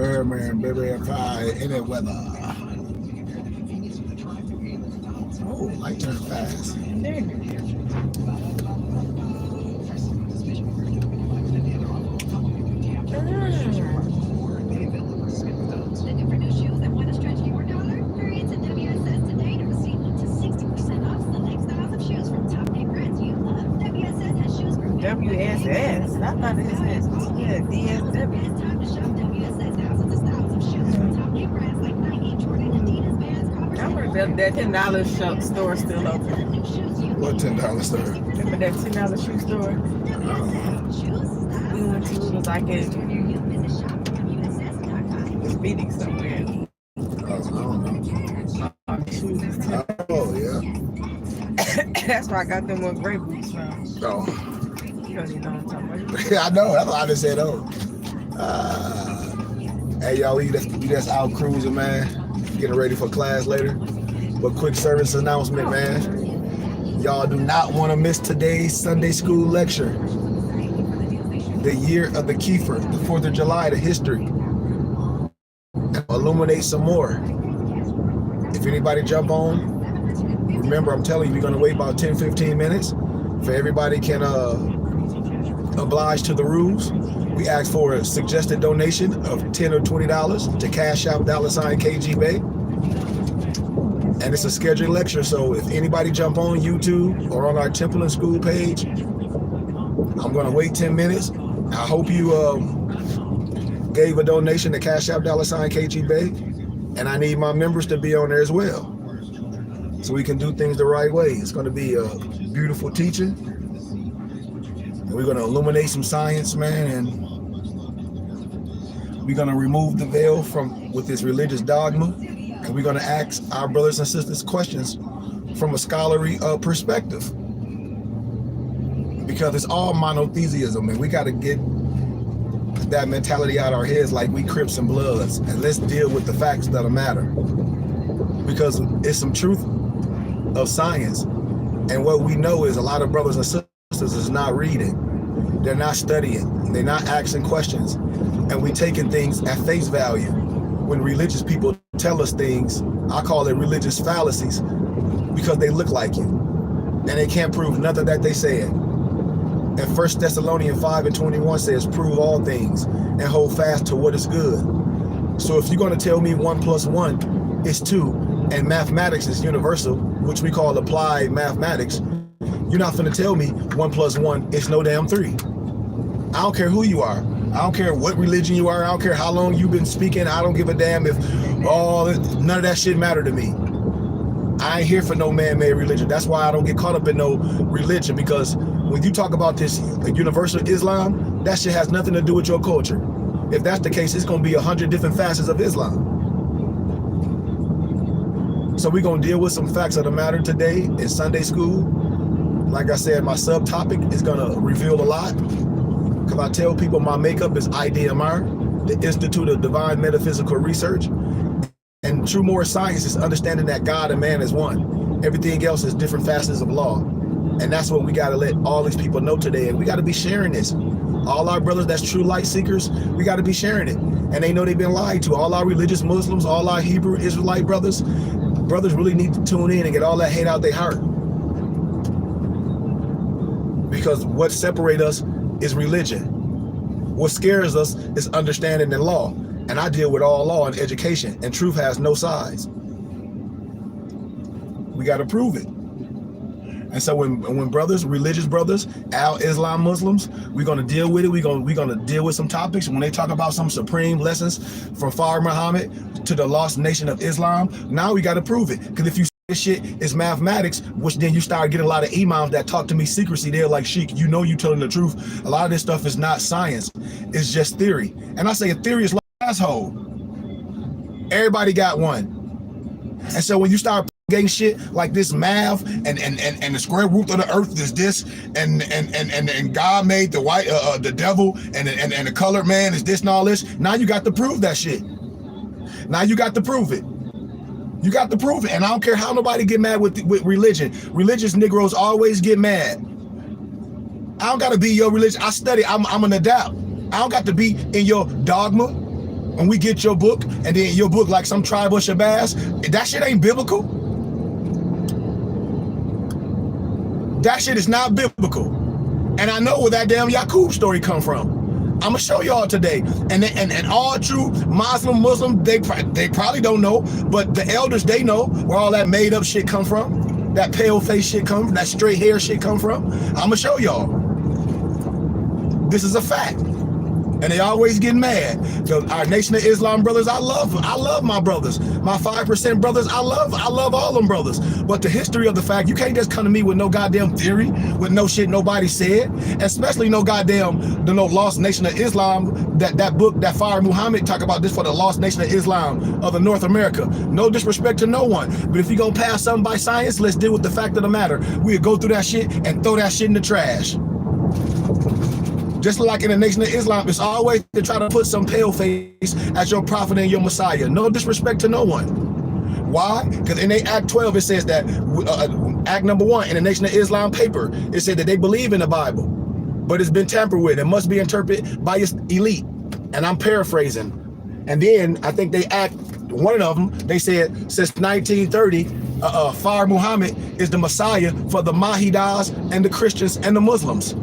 Birdman, baby, pie, any weather. Oh, light turn fast. WSS. I thought it says DSW. I wonder if that $10 store still open. What $10 store? Remember that $10 shoe store? We went to, it was like at Phoenix somewhere. I don't know. Oh, yeah. That's where I got them little gray boots from. Oh. You don't even know what I'm talking about. Yeah, I know. That's why I just said, oh. Hey, y'all, we just out cruising, man. Getting ready for class later. But quick service announcement, man. Y'all do not want to miss today's Sunday school lecture. The year of the Kiefer, the 4th of July, the history. Illuminate some more. If anybody jump on, remember, I'm telling you, we're going to wait about 10-15 minutes for everybody can oblige to the rules. We ask for a suggested donation of $10 or $20 to Cash App $KG Bay. And it's a scheduled lecture, so if anybody jump on YouTube or on our Temple and School page, I'm going to wait 10 minutes. I hope you gave a donation to Cash App $KG Bay, and I need my members to be on there as well, so we can do things the right way. It's going to be a beautiful teaching, and we're going to illuminate some science, man, and we're going to remove the veil with this religious dogma, and we're going to ask our brothers and sisters questions from a scholarly perspective, because it's all monotheism, and we got to get that mentality out of our heads like we Crips and Bloods, and let's deal with the facts that matter, because it's some truth of science. And what we know is a lot of brothers and sisters is not reading, they're not studying, they're not asking questions, and we taking things at face value. When religious people tell us things, I call it religious fallacies, because they look like you and they can't prove nothing that they said. And 1 Thessalonians 5:21 says, prove all things and hold fast to what is good. So if you're going to tell me 1 + 1 is 2, and mathematics is universal, which we call applied mathematics, you're not going to tell me 1 + 1 is no damn 3. I don't care who you are. I don't care what religion you are. I don't care how long you've been speaking. I don't give a damn if none of that shit matter to me. I ain't here for no man-made religion. That's why I don't get caught up in no religion, because when you talk about this universal Islam, that shit has nothing to do with your culture. If that's the case, it's going to be 100 different facets of Islam. So we're going to deal with some facts of the matter today in Sunday school. Like I said, my subtopic is going to reveal a lot, because I tell people my makeup is IDMR, the Institute of Divine Metaphysical Research. And true moral science is understanding that God and man is one. Everything else is different facets of law. And that's what we got to let all these people know today. And we got to be sharing this. All our brothers that's true light seekers, we got to be sharing it. And they know they've been lied to. All our religious Muslims, all our Hebrew Israelite brothers really need to tune in and get all that hate out their heart. Because what separates us is religion. What scares us is understanding the law. And I deal with all law and education, and truth has no sides. We got to prove it. And so when brothers, religious brothers, Al-Islam Muslims, we're going to deal with it. We're going to deal with some topics. When they talk about some supreme lessons from Fard Muhammad to the lost nation of Islam, now we got to prove it. Because if you say this shit is mathematics, which then you start getting a lot of imams that talk to me secrecy, they're like, Sheikh, you know you telling the truth. A lot of this stuff is not science. It's just theory. And I say a theory is like an asshole. Everybody got one. And so when you start getting shit like this math and the square root of the earth is this, and God made the white the devil and the colored man is this and all this, now you got to prove that shit. Now you got to prove it. You got to prove it. And I don't care how nobody get mad with religion. Religious Negroes always get mad. I don't got to be your religion. I study. I'm an adopt. I don't got to be in your dogma. When we get your book, and then your book like some tribe of Shabazz, that shit ain't biblical. That shit is not biblical. And I know where that damn Yaqub story come from. I'm gonna show y'all today. And all true Muslim, they probably don't know, but the elders, they know where all that made up shit come from, that pale face shit come from, that straight hair shit come from. I'm gonna show y'all. This is a fact. And they always get mad. So our Nation of Islam brothers, I love my brothers. My 5% brothers, I love all them brothers. But the history of the fact, you can't just come to me with no goddamn theory, with no shit nobody said, especially no goddamn no Lost Nation of Islam. That book, that Fire Muhammad talk about this for the Lost Nation of Islam of the North America. No disrespect to no one, but if you're gonna pass something by science, let's deal with the fact of the matter. We'll go through that shit and throw that shit in the trash. Just like in the Nation of Islam, it's always to try to put some pale face as your prophet and your Messiah. No disrespect to no one. Why? Because in Act 12, it says that, Act number 1 in the Nation of Islam paper, it said that they believe in the Bible, but it's been tampered with. It must be interpreted by its elite. And I'm paraphrasing. And then I think they one of them, they said since 1930, Fire Muhammad is the Messiah for the Mahidas and the Christians and the Muslims.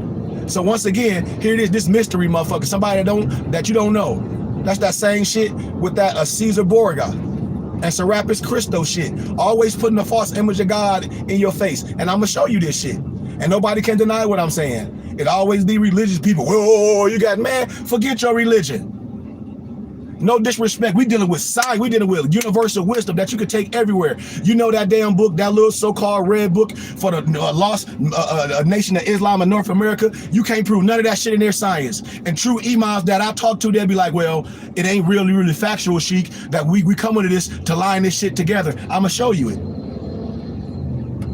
So once again, here it is, this mystery motherfucker, somebody that you don't know. That's that same shit with that Caesar Borgia and Serapis Christo shit. Always putting a false image of God in your face. And I'm gonna show you this shit. And nobody can deny what I'm saying. It always be religious people. Whoa, you got, man, forget your religion. No disrespect. We dealing with science. We dealing with universal wisdom that you could take everywhere. You know that damn book, that little so-called red book for the lost Nation of Islam in North America. You can't prove none of that shit in their science. And true imams that I talk to, they'll be like, well, it ain't really factual, Sheik, that we come into this to line this shit together. I'm gonna show you it.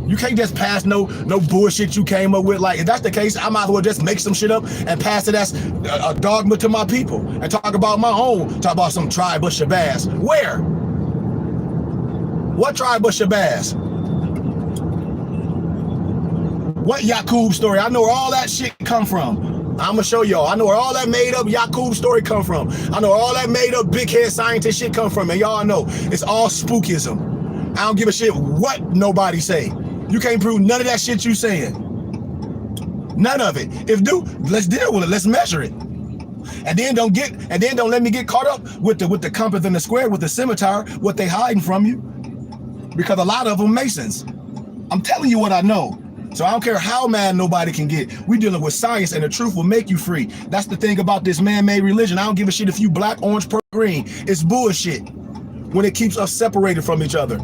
You can't just pass no bullshit you came up with. Like, if that's the case, I might as well just make some shit up and pass it as a dogma to my people and talk about my own, talk about some tribe of Shabazz. Where? What tribe of Shabazz? What Yaqub story? I know where all that shit come from. I'm gonna show y'all. I know where all that made up Yaqub story come from. I know where all that made up big head scientist shit come from. And y'all know it's all spookism. I don't give a shit what nobody say. You can't prove none of that shit you saying. None of it. If do, let's deal with it. Let's measure it. And then don't let me get caught up with the compass and the square, with the scimitar, what they hiding from you. Because a lot of them Masons. I'm telling you what I know. So I don't care how mad nobody can get. We dealing with science, and the truth will make you free. That's the thing about this man-made religion. I don't give a shit if you black, orange, purple, green. It's bullshit when it keeps us separated from each other.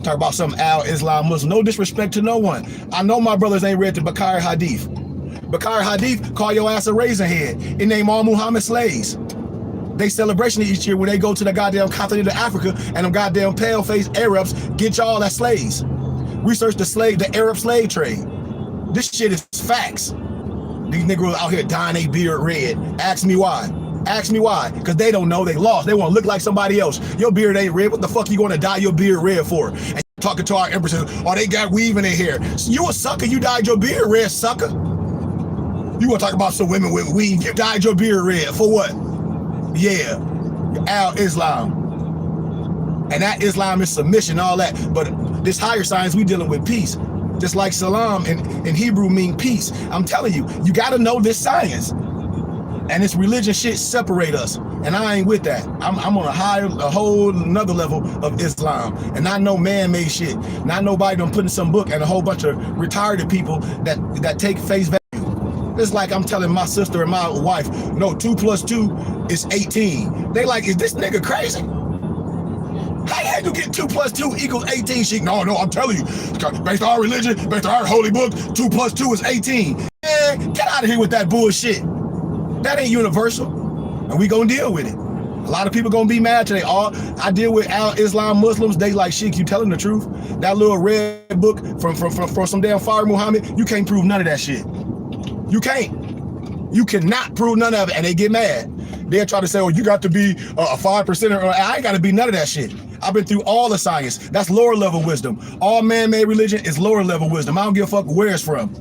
Talk about some al-Islam Muslim. No disrespect to no one. I know my brothers ain't read the Bukhari Hadith. Bukhari Hadith call your ass a raisin head. It name all Muhammad slaves. They celebration each year when they go to the goddamn continent of Africa and them goddamn pale-faced Arabs get y'all as slaves. Research the Arab slave trade. This shit is facts. These niggas out here dyeing their beard red. Ask me why. Ask me why. Because they don't know, they lost. They want to look like somebody else. Your beard ain't red. What the fuck you going to dye your beard red for? And talking to our empresses, oh, they got weave in their hair. You a sucker, you dyed your beard red, sucker. You want to talk about some women with weave, you dyed your beard red. For what? Yeah, al-Islam. And that Islam is submission, all that. But this higher science, we dealing with peace. Just like salam in Hebrew mean peace. I'm telling you, you got to know this science. And this religion shit separate us. And I ain't with that. I'm on a whole another level of Islam. And not no man-made shit. Not nobody done putting some book and a whole bunch of retarded people that take face value. It's like I'm telling my sister and my wife, no, 2 + 2 is 18. They like, is this nigga crazy? How you get 2 + 2 = 18? She, no, I'm telling you, based on our religion, based on our holy book, 2 + 2 is 18. Man, get out of here with that bullshit. That ain't universal, and we gonna deal with it. A lot of people gonna be mad today. I deal with al-Islam Muslims. They like, Sheik, you telling the truth? That little red book from some damn Fire Muhammad, you can't prove none of that shit. You can't. You cannot prove none of it, and they get mad. They'll try to say, oh, you got to be a 5%. I ain't got to be none of that shit. I've been through all the science. That's lower level wisdom. All man-made religion is lower level wisdom. I don't give a fuck where it's from.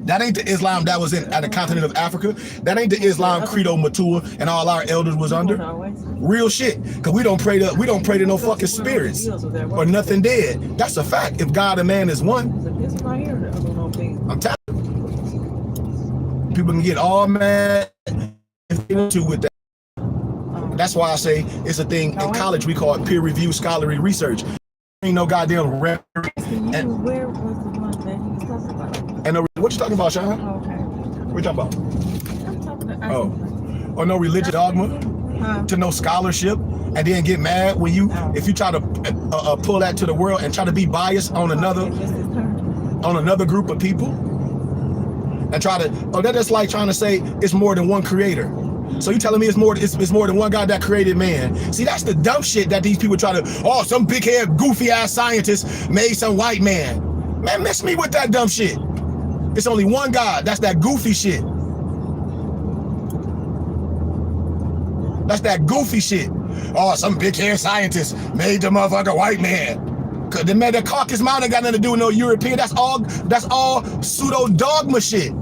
That ain't the Islam that was at the continent of Africa. That ain't the Islam Credo Matua and all our elders was under. Real shit. Cause we don't pray to no fucking spirits or nothing dead. That's a fact. If God and man is one, I'm telling you. People can get all mad with that. That's why I say it's a thing in college we call it peer review scholarly research. Ain't no goddamn rhetoric. And where was the one that he was talking about? And what you talking about, Sean? Oh, okay. What you talking about? I'm talking to Or no religious dogma, to no scholarship, and then get mad when you, if you try to pull that to the world and try to be biased on another group of people, and try to, that's like trying to say it's more than one creator. So you telling me it's more than one God that created man? See, that's the dumb shit that these people try to, some big head goofy ass scientist made some white man. Man, miss me with that dumb shit. It's only one God. That's that goofy shit. That's that goofy shit. Some big head scientist made the motherfucker white man. Cause the man, the Caucasus Mountain got nothing to do with no European. That's all pseudo dogma shit.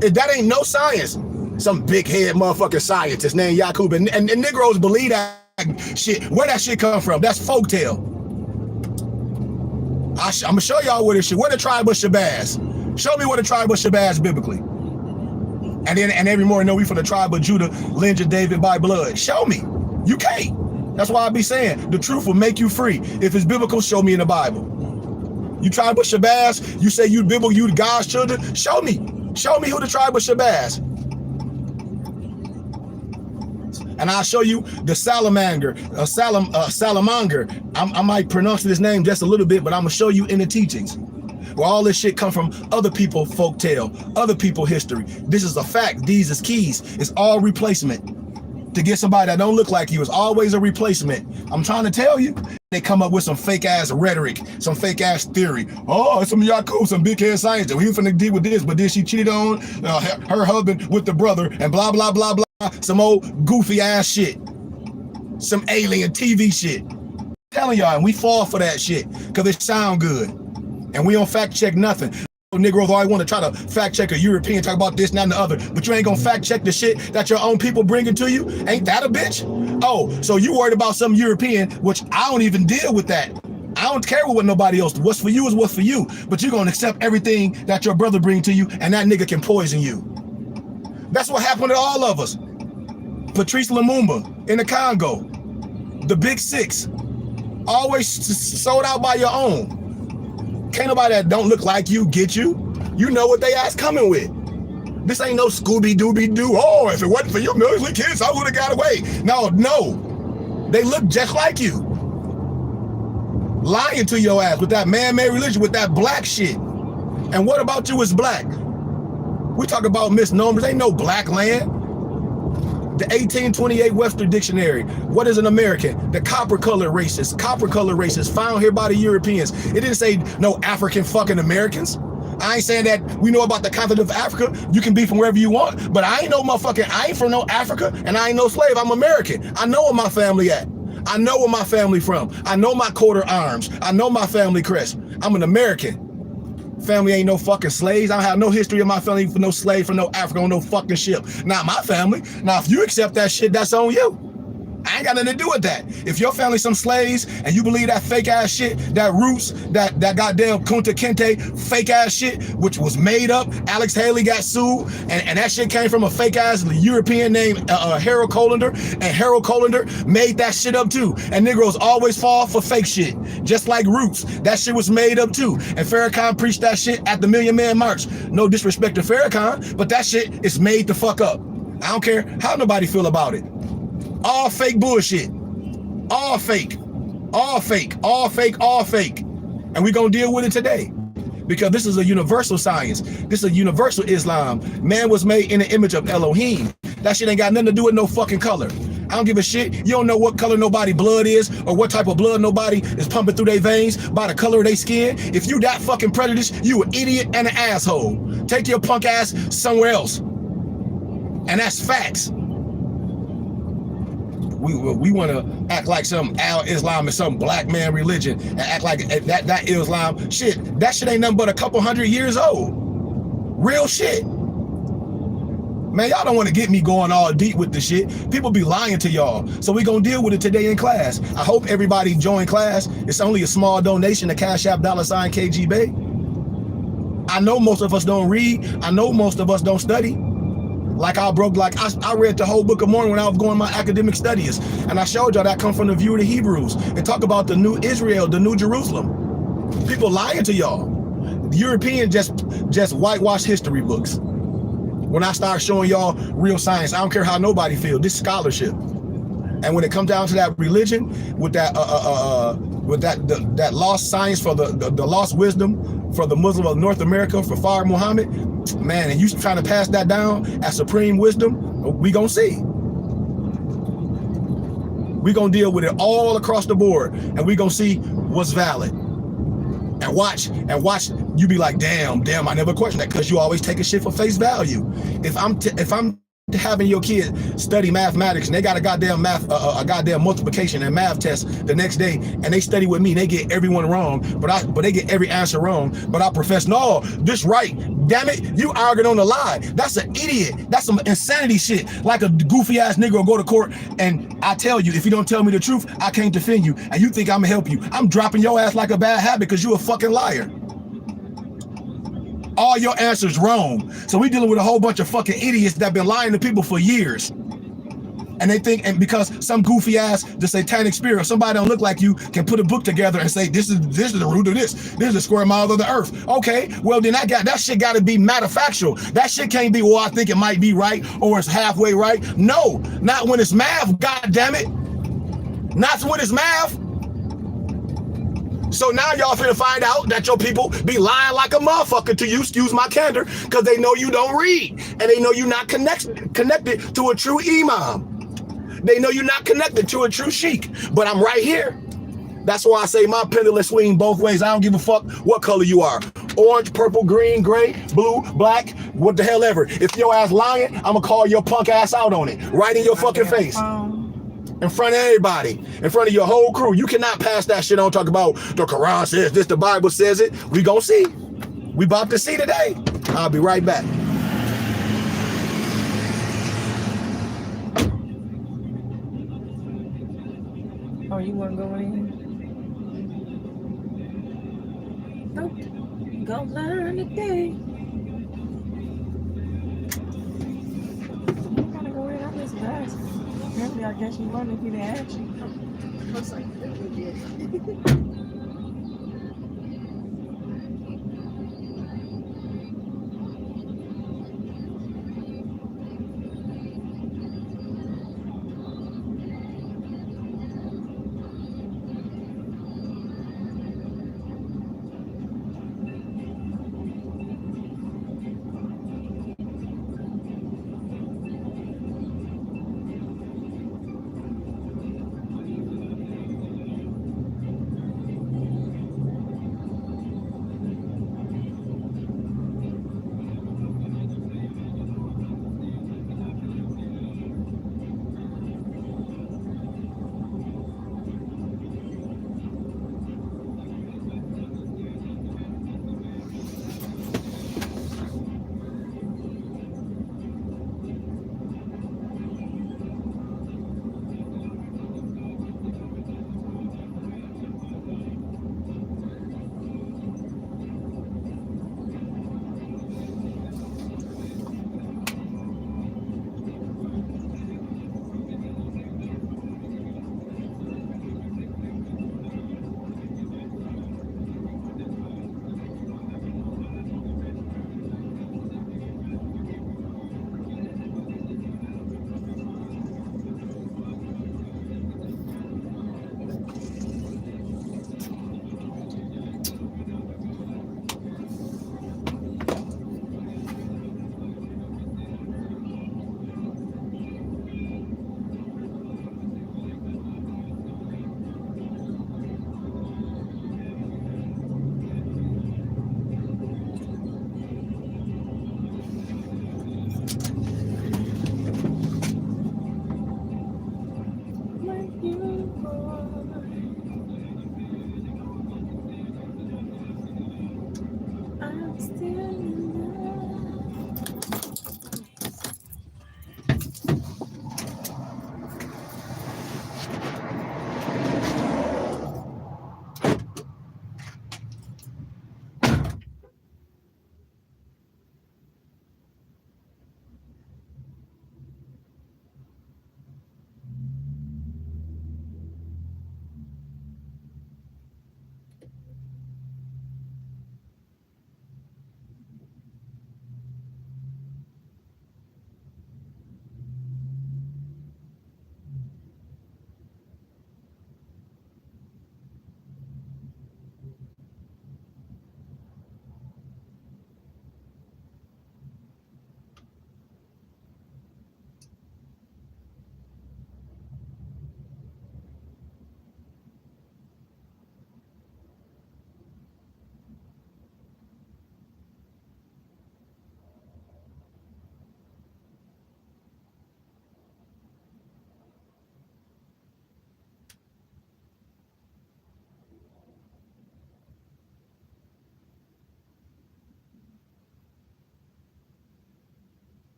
That ain't no science. Some big head motherfucking scientist named Yakub, and Negroes believe that shit. Where that shit come from? That's folktale. I'm gonna show y'all where this shit. Where the tribe of Shabazz? Show me where the tribe of Shabazz biblically. And every morning, we from the tribe of Judah, lineage of David by blood. Show me. You can't. That's why I be saying the truth will make you free. If it's biblical, show me in the Bible. You tribe of Shabazz, you say you biblical, you God's children. Show me. Show me who the tribe of Shabazz. And I'll show you the salamander, salamander. I might pronounce this name just a little bit, but I'm gonna show you in the teachings where all this shit come from other people folktale, other people history. This is a fact. These is keys. It's all replacement. To get somebody that don't look like you is always a replacement. I'm trying to tell you. They come up with some fake ass rhetoric, some fake ass theory. It's some Yakub, some big head scientist. We finna deal with this, but then she cheated on her husband with the brother and blah, blah, blah, blah. Some old goofy ass shit. Some alien TV shit. I'm telling y'all, and we fall for that shit because it sound good. And we don't fact check nothing. Negroes always want to try to fact check a European, talk about this, that, and the other, but you ain't gonna fact check the shit that your own people bringing to you. Ain't that a bitch? So you worried about some European, which I don't even deal with that. I don't care what nobody else. What's for you is what's for you, but you're gonna accept everything that your brother bring to you, and that nigga can poison you. That's what happened to all of us. Patrice Lumumba in the Congo, the Big Six, always sold out by your own. Can't nobody that don't look like you get you. You know what they ass coming with. This ain't no Scooby-Dooby-Doo. If it wasn't for you Millsley kids, I would have got away. No. They look just like you. Lying to your ass with that man-made religion, with that black shit. And what about you is black? We talk about misnomers. Ain't no black land. The 1828 Webster Dictionary. What is an American? The copper-colored races. Copper-colored races found here by the Europeans. It didn't say no African fucking Americans. I ain't saying that we know about the continent of Africa. You can be from wherever you want, but I ain't from no Africa, and I ain't no slave. I'm American. I know where my family at. I know where my family from. I know my coat of arms. I know my family crest. I'm an American. Family ain't no fucking slaves. I don't have no history of my family for no slave, for no Africa on no fucking ship. Not my family. Now, if you accept that shit, that's on you. I ain't got nothing to do with that. If your family some slaves and you believe that fake ass shit, that roots, that goddamn Kunta Kinte fake ass shit, which was made up, Alex Haley got sued, and that shit came from a fake ass European named Harold Colander, and Harold Colander made that shit up too. And Negroes always fall for fake shit, just like Roots. That shit was made up too. And Farrakhan preached that shit at the Million Man March. No disrespect to Farrakhan, but that shit is made the fuck up. I don't care how nobody feel about it. All fake bullshit. All fake. All fake. All fake. All fake. And we're going to deal with it today. Because this is a universal science. This is a universal Islam. Man was made in the image of Elohim. That shit ain't got nothing to do with no fucking color. I don't give a shit. You don't know what color nobody blood is or what type of blood nobody is pumping through their veins by the color of their skin. If you that fucking prejudiced, you an idiot and an asshole. Take your punk ass somewhere else. And that's facts. We want to act like some Al-Islam is some black man religion and act like that Islam shit. That shit ain't nothing but a couple 100 years old. Real shit. Man, y'all don't want to get me going all deep with the shit. People be lying to y'all. So we gonna deal with it today in class. I hope everybody join class. It's only a small donation to Cash App $KG Bay. I know most of us don't read. I know most of us don't study. Like I read the whole Book of Mormon when I was going my academic studies. And I showed y'all that come from the view of the Hebrews. And talk about the new Israel, the new Jerusalem. People lying to y'all. The European just whitewash history books. When I start showing y'all real science, I don't care how nobody feels. This scholarship. And when it comes down to that religion, with that lost science for the lost wisdom for the Muslim of North America, for Fard Muhammad, man, and you trying to pass that down as supreme wisdom, we gonna see. We gonna deal with it all across the board, and we gonna see what's valid. And watch, you be like, damn, I never questioned that, because you always take a shit for face value. If I'm having your kid study mathematics and they got a goddamn multiplication and math test the next day, and they study with me, they get everyone wrong, but they get every answer wrong, but I profess, no, this right. Damn it, you arguing on the lie. That's an idiot. That's some insanity shit. Like a goofy ass nigga will go to court, and I tell you, if you don't tell me the truth, I can't defend you, and you think I'm gonna help you. I'm dropping your ass like a bad habit because you a fucking liar. All your answers wrong. So we dealing with a whole bunch of fucking idiots that been lying to people for years. And they think, and because some goofy ass, the satanic spirit, or somebody don't look like you, can put a book together and say, this is the root of this. This is the square mile of the earth. Okay, well then that shit got to be matter-factual. That shit can't be, well, I think it might be right, or it's halfway right. No, not when it's math, god damn it. Not when it's math. So now y'all finna find out that your people be lying like a motherfucker to you, excuse my candor, because they know you don't read, and they know you're not connected to a true imam. They know you're not connected to a true sheik, but I'm right here. That's why I say my pendulum swing both ways. I don't give a fuck what color you are. Orange, purple, green, gray, blue, black, what the hell ever. If your ass lying, I'm gonna call your punk ass out on it, right in your fucking face. In front of everybody, in front of your whole crew. You cannot pass that shit on, talk about the Quran says this, the Bible says it. We gonna see. We about to see today. I'll be right back. Oh, you want to go in? Nope. Go learn today. You gotta go in. I just asked. Apparently, I guess you won if you didn't ask you. Looks like you did.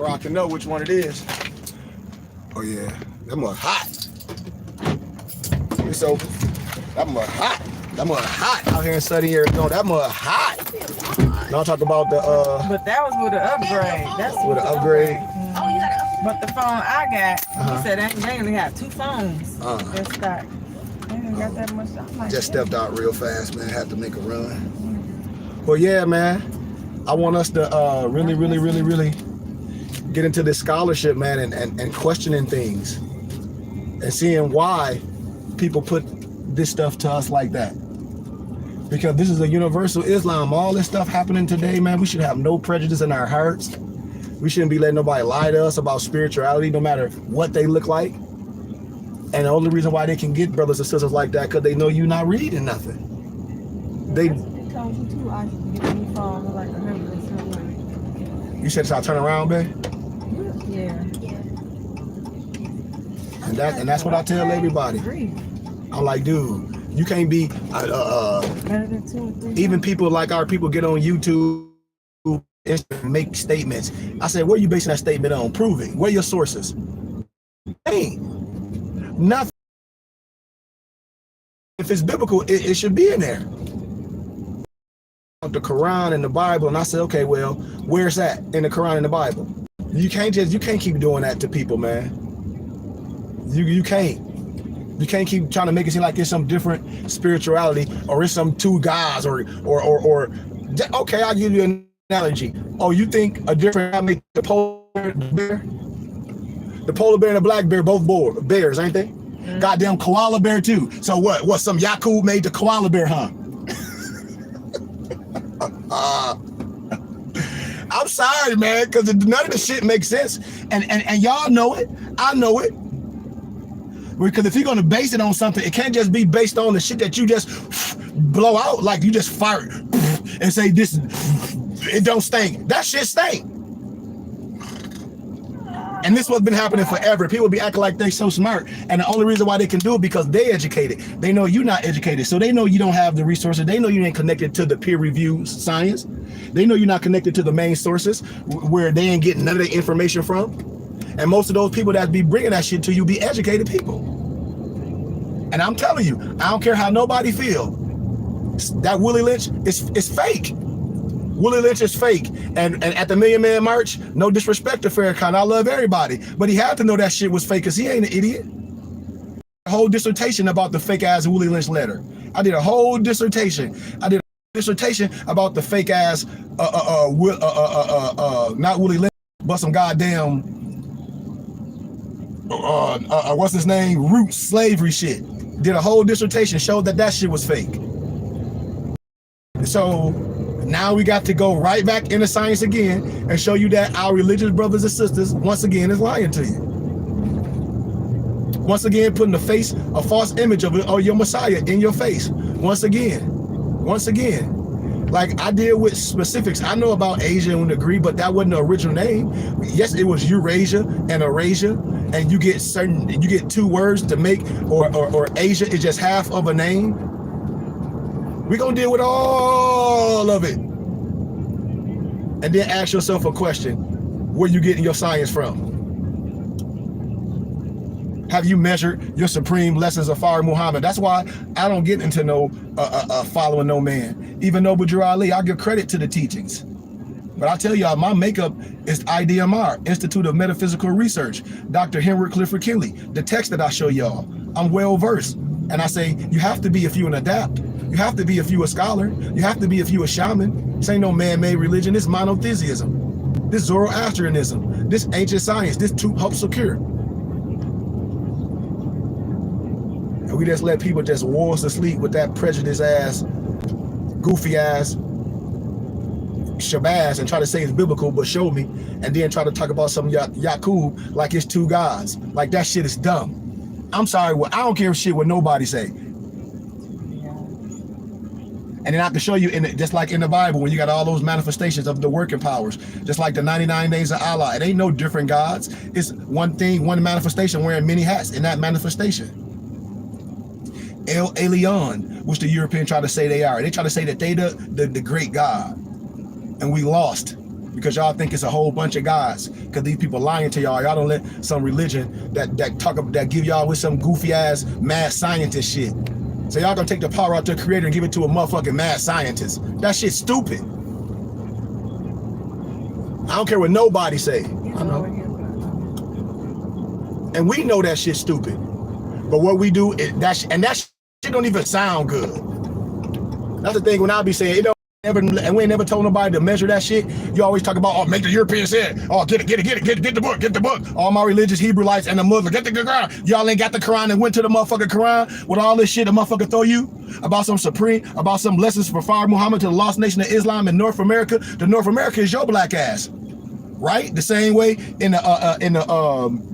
Or I can know which one it is. Oh yeah, that mud hot. It's over. That mud hot. That mud hot out here in sunny Arizona. That mud hot. Now I'm talking about the But that was with an upgrade. That's with an upgrade. But the phone I got, he said they only have 2 phones. That's that. They ain't got that much. I'm like, Just stepped out real fast, man. Had to make a run. Well, yeah, man. I want us to really get into this scholarship, man, and questioning things and seeing why people put this stuff to us like that. Because this is a universal Islam. All this stuff happening today, man, we should have no prejudice in our hearts. We shouldn't be letting nobody lie to us about spirituality, no matter what they look like. And the only reason why they can get brothers and sisters like that, because they know you're not reading nothing. They told you too, I get a new phone like 100 or something. You said, "Shall I turn around, babe?" Yeah. And that's what I tell everybody. I'm like, dude, you can't be even people like our people get on YouTube and make statements. I said, what are you basing that statement on? Prove it. Where are your sources? Ain't nothing. If it's biblical, it should be in there. The Quran and the Bible, and I said, okay, well, where's that in the Quran and the Bible? You can't keep doing that to people, man. You can't keep trying to make it seem like it's some different spirituality or it's some 2 gods or okay, I'll give you an analogy. Oh, you think a different God make the polar bear? The polar bear and the black bear both bears, ain't they? Goddamn koala bear too. So what some Yakub made the koala bear, huh? I'm sorry, man, because none of the shit makes sense. And y'all know it. I know it. Because if you're going to base it on something, it can't just be based on the shit that you just blow out, like you just fire and say this, it don't stink. That shit stink. And this what's been happening forever. People be acting like they so smart. And the only reason why they can do it because they educated. They know you're not educated. So they know you don't have the resources. They know you ain't connected to the peer review science. They know you're not connected to the main sources where they ain't getting none of the information from. And most of those people that be bringing that shit to you be educated people. And I'm telling you, I don't care how nobody feel. That Willie Lynch is fake. Willie Lynch is fake. And at the Million Man March, no disrespect to Farrakhan, I love everybody. But he had to know that shit was fake because he ain't an idiot. A whole dissertation about the fake ass Willie Lynch letter. I did a whole dissertation. About the fake ass, not Willie Lynch, but some goddamn, what's his name? Root slavery shit. Did a whole dissertation, showed that shit was fake. So now we got to go right back into science again and show you that our religious brothers and sisters, once again, is lying to you. Once again, putting a false image of your Messiah in your face. Once again. Like I deal with specifics. I know about Asia and agree, but that wasn't the original name. Yes, it was Eurasia and Eurasia, and you get 2 words to make, or Asia is just half of a name. We're gonna deal with all of it. And then ask yourself a question: where you getting your science from? Have you measured your supreme lessons of Fard Muhammad? That's why I don't get into no following no man. Even though Bujur Ali, I give credit to the teachings. But I tell y'all, my makeup is IDMR, Institute of Metaphysical Research, Dr. Henry Clifford Kinley. The text that I show y'all, I'm well versed. And I say, you have to be if you an adapt. You have to be if you a scholar. You have to be if you a shaman. This ain't no man-made religion. This monotheism. This Zoroastrianism. This ancient science. This Tut Hope Secure. And we just let people just wall us to sleep with that prejudice ass, goofy ass Shabazz and try to say it's biblical, but show me, and then try to talk about some Yakub like it's 2 gods. Like that shit is dumb. I'm sorry, I don't care shit what nobody say. And then I can show you just like in the Bible, when you got all those manifestations of the working powers, just like the 99 days of Allah. It ain't no different gods. It's one thing, one manifestation wearing many hats in that manifestation. El Elyon, which the Europeans try to say they are. They try to say that they the great God. And we lost. because y'all think it's a whole bunch of guys. Because these people lying to y'all. Y'all don't let some religion that give y'all with some goofy ass mad scientist shit. So y'all gonna take the power out to the creator and give it to a motherfucking mad scientist. That shit's stupid. I don't care what nobody say. I know. And we know that shit's stupid. But what we do is that shit don't even sound good. That's the thing when I be saying, it don't never, and we ain't never told nobody to measure that shit. You always talk about, oh, make the Europeans say it. Oh, get the book. All my religious Hebrewites and the Muslims, get the Quran. Y'all ain't got the Quran and went to the motherfucking Quran with all this shit the motherfucker throw you about some supreme, about some lessons for Fard Muhammad to the lost nation of Islam in North America. The North America is your black ass, right? The same way in the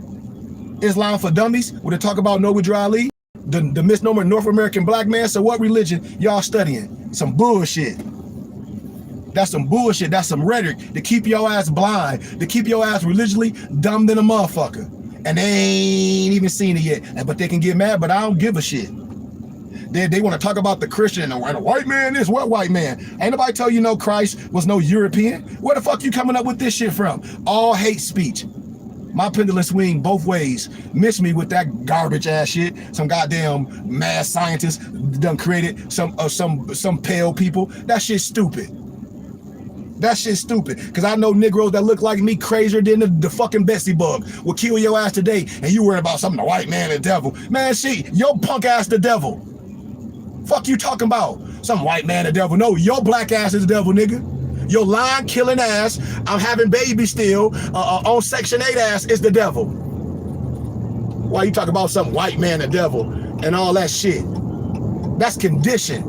Islam for Dummies, where they talk about Noble Drew Ali, the misnomer North American black man. So what religion y'all studying? Some bullshit. That's some bullshit. That's some rhetoric to keep your ass blind, to keep your ass religiously dumb than a motherfucker. And they ain't even seen it yet. But they can get mad, but I don't give a shit. They want to talk about the Christian and a white man is what white man? Ain't nobody tell you no Christ was no European. Where the fuck you coming up with this shit from? All hate speech. My pendulum swing both ways. Miss me with that garbage ass shit. Some goddamn mad scientists done created some pale people. That shit's stupid. That shit's stupid. Because I know Negroes that look like me crazier than the fucking Betsy bug will kill your ass today. And you worry about something, the white man, the devil. Man, shit, your punk ass the devil. Fuck you talking about? Some white man, the devil. No, your black ass is the devil, nigga. Your line killing ass, I'm having babies still, on Section 8 ass is the devil. Why you talk about some white man, the devil, and all that shit? That's conditioned.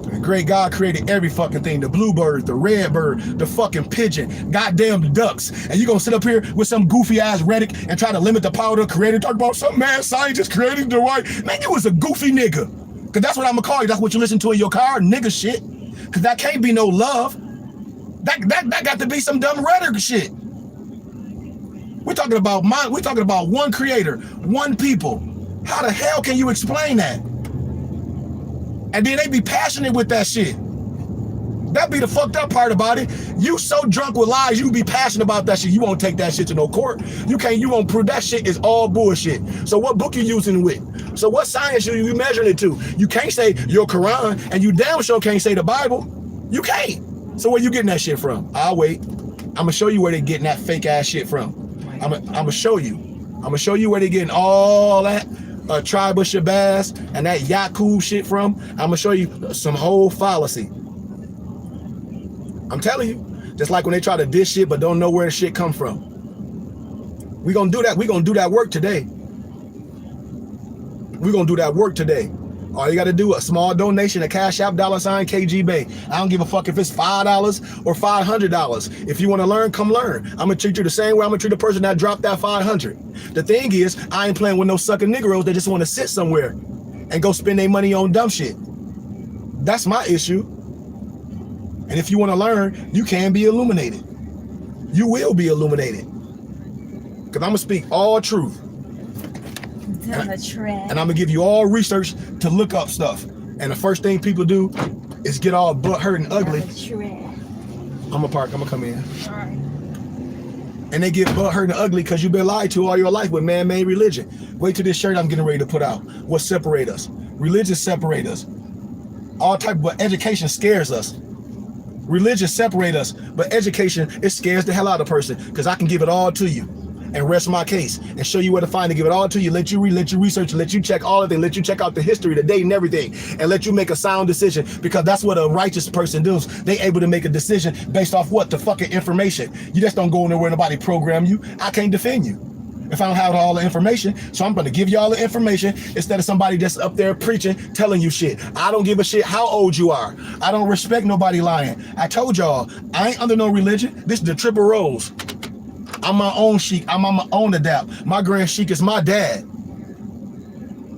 The great God created every fucking thing. The bluebird, the red bird, the fucking pigeon, goddamn ducks. And you gonna sit up here with some goofy ass rhetoric and try to limit the power of the creator, talk about some mad scientist creating the white. Man, you was a goofy nigga. Cause that's what I'm gonna call you. That's what you listen to in your car, nigga shit. Cause that can't be no love. That got to be some dumb rhetoric shit. We're talking about one creator, one people. How the hell can you explain that? And then they be passionate with that shit. That be the fucked up part about it. You so drunk with lies, you be passionate about that shit. You won't take that shit to no court. You won't prove that shit is all bullshit. So what book you using with? So what science you measuring it to? You can't say your Quran, and you damn sure can't say the Bible. You can't. So where you getting that shit from? I'll wait. I'm gonna show you where they getting that fake ass shit from. I'm gonna show you. I'm gonna show you where they getting all that Tribe of Shabazz and that Yakub shit from. I'm gonna show you some whole fallacy. I'm telling you, just like when they try to dish shit but don't know where the shit come from. We gonna do that. We gonna do that work today. We gonna do that work today. All you gotta do, a small donation, a Cash App, $KGBay. I don't give a fuck if it's $5 or $500. If you wanna learn, come learn. I'm gonna treat you the same way I'm gonna treat the person that dropped that $500. The thing is, I ain't playing with no sucker Negroes that just wanna sit somewhere and go spend their money on dumb shit. That's my issue. And if you wanna learn, you can be illuminated. You will be illuminated. Cause I'm gonna speak all truth. And I'm gonna give you all research to look up stuff. And the first thing people do is get all butt hurt and ugly. I'm gonna park, I'm gonna come in. All right. And they get butt hurt and ugly because you've been lied to all your life with man-made religion. Wait till this shirt I'm getting ready to put out. What separate us? Religion separate us. All type, but education scares us. Religion separate us, but education, it scares the hell out of a person because I can give it all to you and rest my case and show you where to find it, give it all to you, let you read, let you research, let you check all of it, let you check out the history, the date and everything, and let you make a sound decision, because that's what a righteous person does. They able to make a decision based off what? The fucking information. You just don't go nowhere nobody program you. I can't defend you if I don't have all the information. So I'm going to give you all the information instead of somebody just up there preaching, telling you shit. I don't give a shit how old you are. I don't respect nobody lying. I told y'all, I ain't under no religion. This is the triple rose. I'm my own sheik. I'm on my own adapt. My grand sheik is my dad.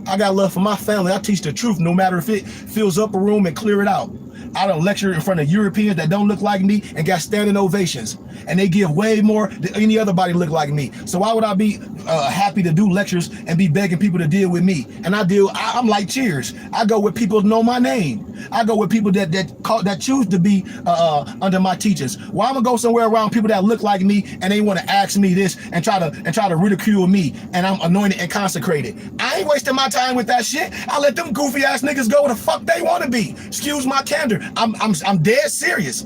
I got love for my family. I teach the truth no matter if it fills up a room and clear it out. I done lecture in front of Europeans that don't look like me and got standing ovations. And they give way more than any other body look like me. So why would I be happy to do lectures and be begging people to deal with me? And I'm like Cheers. I go with people who know my name. I go with people that choose to be under my teachings. Why I'm gonna go somewhere around people that look like me and they want to ask me this and try to ridicule me, and I'm anointed and consecrated? I ain't wasting my time with that shit. I let them goofy ass niggas go where the fuck they want to be. Excuse my candor. I'm dead serious.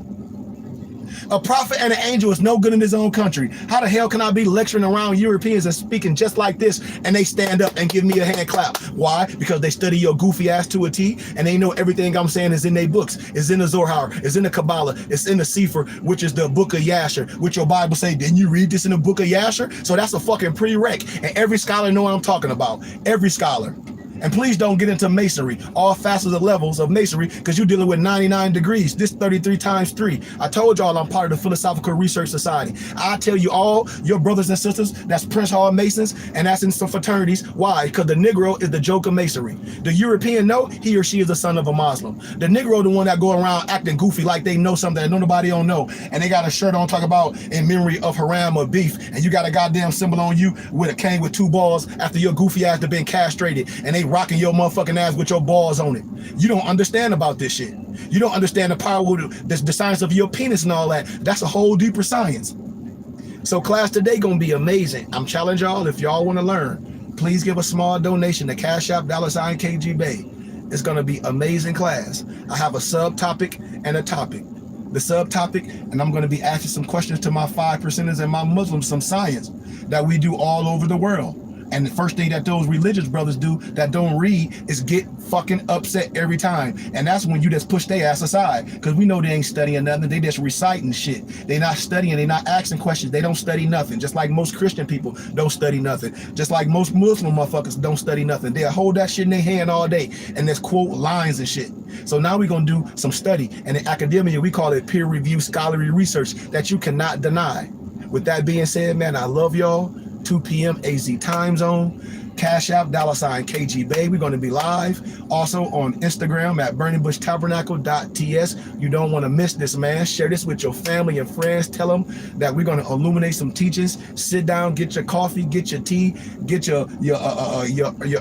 A prophet and an angel is no good in his own country. How the hell can I be lecturing around Europeans and speaking just like this and they stand up and give me a hand clap? Why? Because they study your goofy ass to a T and they know everything I'm saying is in their books. It's in the Zohar, it's in the Kabbalah, it's in the Sefer, which is the book of Yasher, which your Bible say, didn't you read this in the book of Yasher? So that's a fucking prereq. And every scholar know what I'm talking about. Every scholar. And please don't get into masonry, all facets of levels of masonry, because you're dealing with 99 degrees. This 33 times 3. I told y'all I'm part of the Philosophical Research Society. I tell you all your brothers and sisters, that's Prince Hall Masons, and that's in some fraternities. Why? Because the Negro is the joke of masonry. The European know he or she is the son of a Muslim. The Negro the one that go around acting goofy like they know something that nobody don't know. And they got a shirt on talk about in memory of haram or beef. And you got a goddamn symbol on you with a cane with 2 balls after your goofy ass have been castrated. And they rocking your motherfucking ass with your balls on it. You don't understand about this shit. You don't understand the power of the science of your penis and all that. That's a whole deeper science. So class today gonna be amazing. I'm challenging y'all, if y'all want to learn, please give a small donation to Cash App $KG Bay. It's gonna be amazing class. I have a subtopic and a topic. The subtopic, and I'm gonna be asking some questions to my 5%ers and my Muslims, some science that we do all over the world. And the first thing that those religious brothers do that don't read is get fucking upset every time. And that's when you just push their ass aside. Because we know they ain't studying nothing. They just reciting shit. They not studying. They not asking questions. They don't study nothing. Just like most Christian people don't study nothing. Just like most Muslim motherfuckers don't study nothing. They'll hold that shit in their hand all day and just quote lines and shit. So now we're going to do some study. And in academia, we call it peer-reviewed scholarly research that you cannot deny. With that being said, man, I love y'all. 2 p.m. AZ time zone. Cash App $KG Bay. We're going to be live also on Instagram at burningbushtabernacle.ts. You don't want to miss this, man. Share this with your family and friends. Tell them that we're going to illuminate some teachings. Sit down, get your coffee, get your tea, get your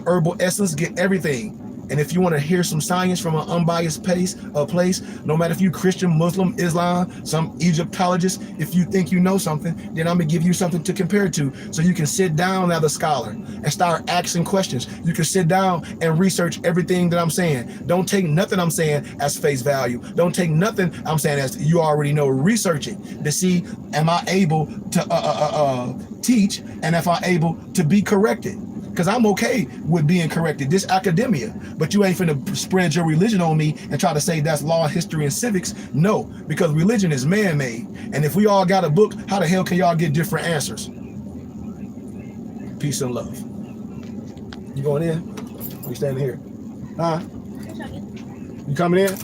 herbal essence, get everything. And if you want to hear some science from an unbiased place, no matter if you Christian, Muslim, Islam, some Egyptologist, if you think you know something, then I'm going to give you something to compare to so you can sit down as a scholar and start asking questions. You can sit down and research everything that I'm saying. Don't take nothing I'm saying as face value. Don't take nothing I'm saying as you already know. Research it to see, am I able to teach, and if I'm able to be corrected. Because I'm okay with being corrected. This academia. But you ain't finna spread your religion on me and try to say that's law, history, and civics. No, because religion is man-made. And if we all got a book, how the hell can y'all get different answers? Peace and love. You going in? Or you standing here? Huh? You coming in?